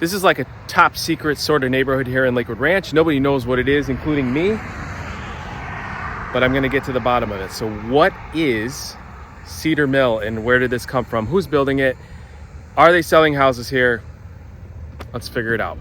This is like a top secret sort of neighborhood here in Lakewood Ranch. Nobody knows what it is, including me, but I'm gonna get to the bottom of it. So what is Cedar Mill and where did this come from? Who's building it? Are they selling houses here? Let's figure it out.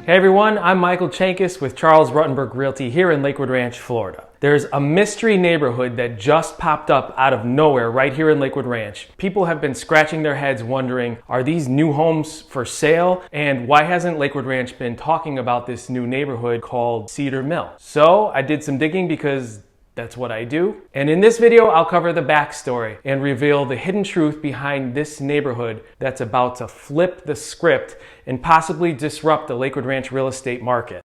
Hey everyone, I'm Michael Chenkus with Charles Ruttenberg Realty here in Lakewood Ranch, Florida. There's a mystery neighborhood that just popped up out of nowhere right here in Lakewood Ranch. People have been scratching their heads wondering, are these new homes for sale? And why hasn't Lakewood Ranch been talking about this new neighborhood called Cedar Mill? So I did some digging because that's what I do. And in this video, I'll cover the backstory and reveal the hidden truth behind this neighborhood that's about to flip the script and possibly disrupt the Lakewood Ranch real estate market.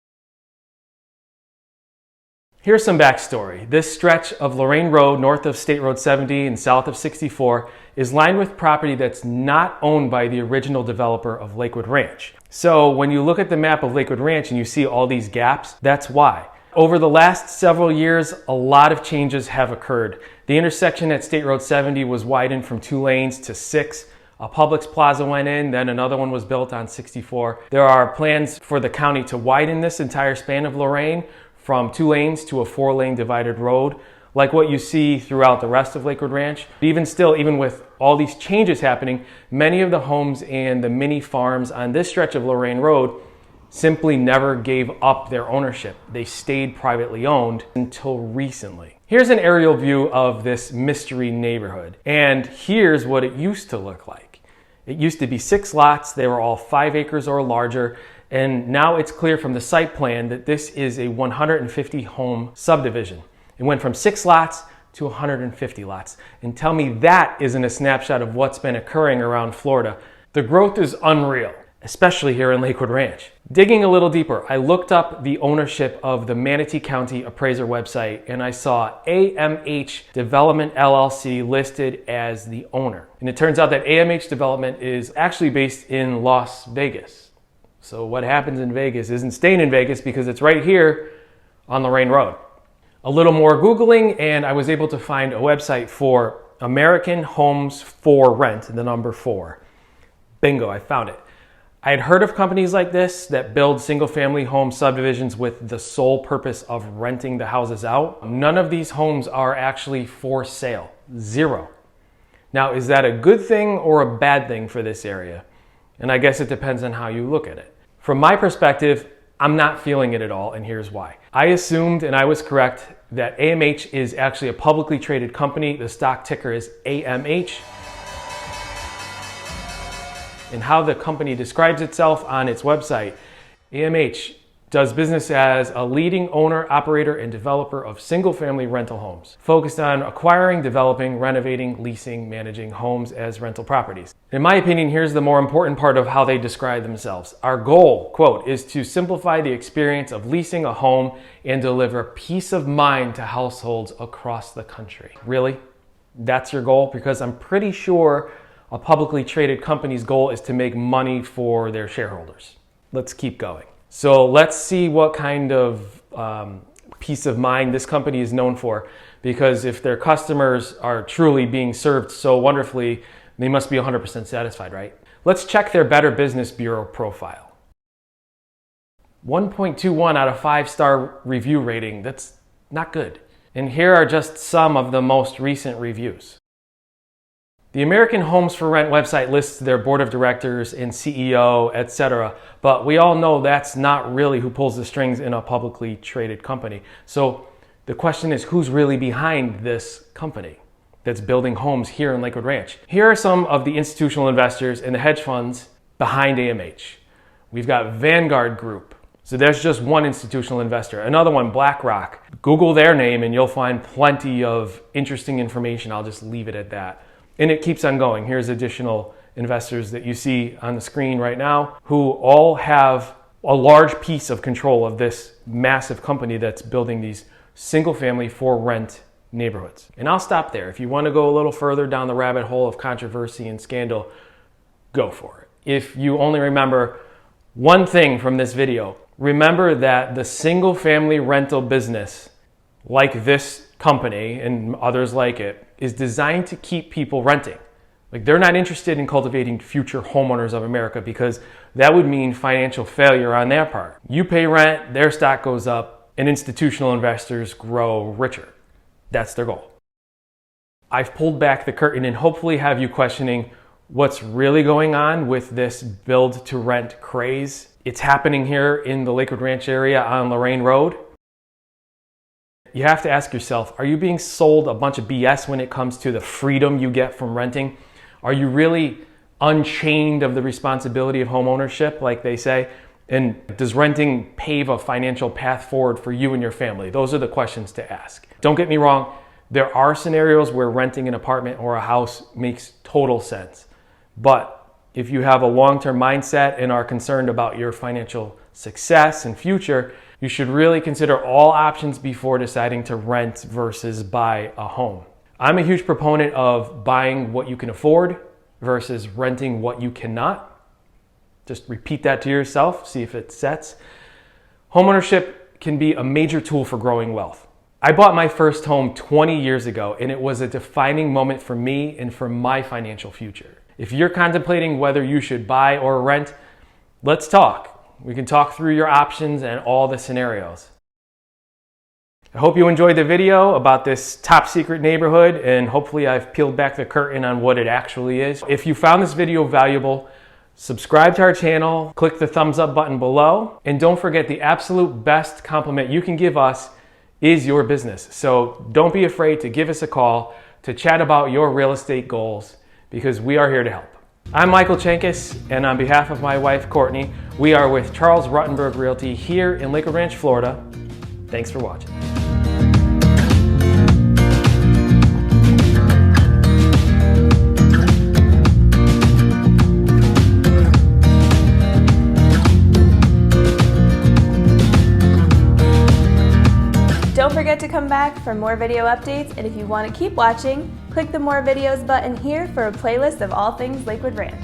Here's some backstory. This stretch of Lorain Road, north of State Road 70 and south of 64, is lined with property that's not owned by the original developer of Lakewood Ranch. So when you look at the map of Lakewood Ranch and you see all these gaps, that's why. Over the last several years, a lot of changes have occurred. The intersection at State Road 70 was widened from 2 lanes to 6. A Publix Plaza went in, then another one was built on 64. There are plans for the county to widen this entire span of Lorain from 2 lanes to a 4-lane divided road, like what you see throughout the rest of Lakewood Ranch. Even still, even with all these changes happening, many of the homes and the mini farms on this stretch of Lorain Road simply never gave up their ownership. They stayed privately owned until recently. Here's an aerial view of this mystery neighborhood, and here's what it used to look like. It used to be 6 lots, they were all 5 acres or larger, and now it's clear from the site plan that this is a 150 home subdivision. It went from 6 lots to 150 lots. And tell me that isn't a snapshot of what's been occurring around Florida. The growth is unreal, especially here in Lakewood Ranch. Digging a little deeper, I looked up the ownership of the Manatee County Appraiser website and I saw AMH Development LLC listed as the owner. And it turns out that AMH Development is actually based in Las Vegas. So what happens in Vegas isn't staying in Vegas because it's right here on Lorain Road. A little more Googling and I was able to find a website for American Homes for Rent, the number 4. Bingo, I found it. I had heard of companies like this that build single-family home subdivisions with the sole purpose of renting the houses out. None of these homes are actually for sale. 0. Now, is that a good thing or a bad thing for this area? And I guess it depends on how you look at it. From my perspective, I'm not feeling it at all, and here's why. I assumed, and I was correct, that AMH is actually a publicly traded company. The stock ticker is AMH. And how the company describes itself on its website. AMH does business as a leading owner, operator, and developer of single-family rental homes, focused on acquiring, developing, renovating, leasing, managing homes as rental properties. In my opinion, here's the more important part of how they describe themselves. Our goal, quote, is to simplify the experience of leasing a home and deliver peace of mind to households across the country. Really? That's your goal? Because I'm pretty sure a publicly traded company's goal is to make money for their shareholders. Let's keep going. So let's see what kind of peace of mind this company is known for, because if their customers are truly being served so wonderfully, they must be 100% satisfied, right? Let's check their Better Business Bureau profile. 1.21 out of 5-star review rating. That's not good. And here are just some of the most recent reviews. The American Homes for Rent website lists their board of directors and CEO, etc. But we all know that's not really who pulls the strings in a publicly traded company. So the question is, who's really behind this company that's building homes here in Lakewood Ranch? Here are some of the institutional investors and the hedge funds behind AMH. We've got Vanguard Group. So there's just one institutional investor. Another one, BlackRock. Google their name and you'll find plenty of interesting information. I'll just leave it at that. And it keeps on going. Here's additional investors that you see on the screen right now who all have a large piece of control of this massive company that's building these single-family for rent neighborhoods. And I'll stop there. If you want to go a little further down the rabbit hole of controversy and scandal, go for it. If you only remember one thing from this video, remember that the single-family rental business, like this company and others like it, is designed to keep people renting. Like, they're not interested in cultivating future homeowners of America because that would mean financial failure on their part. You pay rent, their stock goes up, and institutional investors grow richer. That's their goal. I've pulled back the curtain and hopefully have you questioning what's really going on with this build to rent craze. It's happening here in the Lakewood Ranch area on Lorraine Road. You have to ask yourself, are you being sold a bunch of BS when it comes to the freedom you get from renting? Are you really unchained of the responsibility of home ownership, like they say? And does renting pave a financial path forward for you and your family? Those are the questions to ask. Don't get me wrong, there are scenarios where renting an apartment or a house makes total sense. But if you have a long-term mindset and are concerned about your financial success and future, you should really consider all options before deciding to rent versus buy a home. I'm a huge proponent of buying what you can afford versus renting what you cannot. Just repeat that to yourself, see if it sets. Homeownership can be a major tool for growing wealth. I bought my first home 20 years ago, and it was a defining moment for me and for my financial future. If you're contemplating whether you should buy or rent, let's talk. We can talk through your options and all the scenarios. I hope you enjoyed the video about this top secret neighborhood, and hopefully I've peeled back the curtain on what it actually is. If you found this video valuable, subscribe to our channel, click the thumbs up button below, and don't forget the absolute best compliment you can give us is your business. So don't be afraid to give us a call to chat about your real estate goals, because we are here to help. I'm Michael Chenkus, and on behalf of my wife Courtney, we are with Charles Ruttenberg Realty here in Lakewood Ranch, Florida. Thanks for watching. Don't forget to come back for more video updates, and if you want to keep watching, click the More Videos button here for a playlist of all things Lakewood Ranch.